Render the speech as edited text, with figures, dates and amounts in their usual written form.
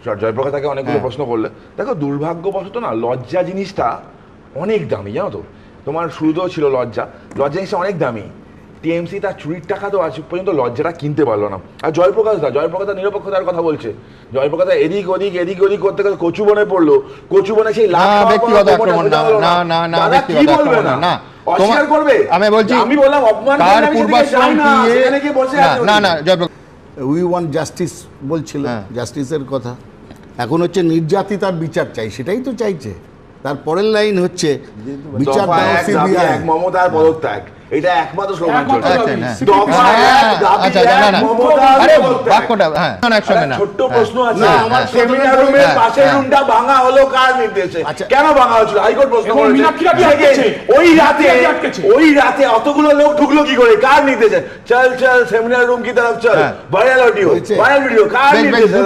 জয়প্রকাশ তাকে অনেকগুলো প্রশ্ন করলে, দেখো দুর্ভাগ্যবশত না লজ্জা জিনিসটা অনেক দামি, জানো তো। তোমার শুরুতেও ছিল লজ্জা জিনিসটা অনেক দামি। টিএমসি তার চুরির টাকা তো আজ পর্যন্ত লজ্জাটা কিনতে পারলো না। আর জয়প্রকাশ দা নিরপেক্ষতার কথা বলছে। জয়প্রকাশ দা এদিক ওদিক করতে করতে কচুবনে পড়লো, কচুবনে সেই ব্যক্তিগত আক্রমণ না ব্যক্তিগত আক্রমণ না অস্বীকার করবে। আমি বলছি আমি বললাম অপমান তার পূর্বাশ্রম না জয়প্রকাশ উই ওয়ান্ট জাস্টিস বলছিল, জাস্টিসের কথা। এখন হচ্ছে নির্যাতিতার বিচার চাই, সেটাই তো চাইছে। তার পরের লাইন হচ্ছে বিচার দাও সিবিআই, মমতার পদত্যাগ, এটা একমাত্র স্লোগান চলছে। ছোট্ট প্রশ্ন আছে, সেমিনার রুমের পাশের রুমটা ভাঙা হলো কার নির্দেশে? কেন ভাঙা হয়েছিল? হাইকোর্ট প্রশ্ন করেছে। ওই রাতে অতগুলো লোক ঢুকলো কি করে, কার নির্দেশে? চল সেমিনার রুম কি তরফ চল, ভাইরাল ভিডিও কার নির্দেশে?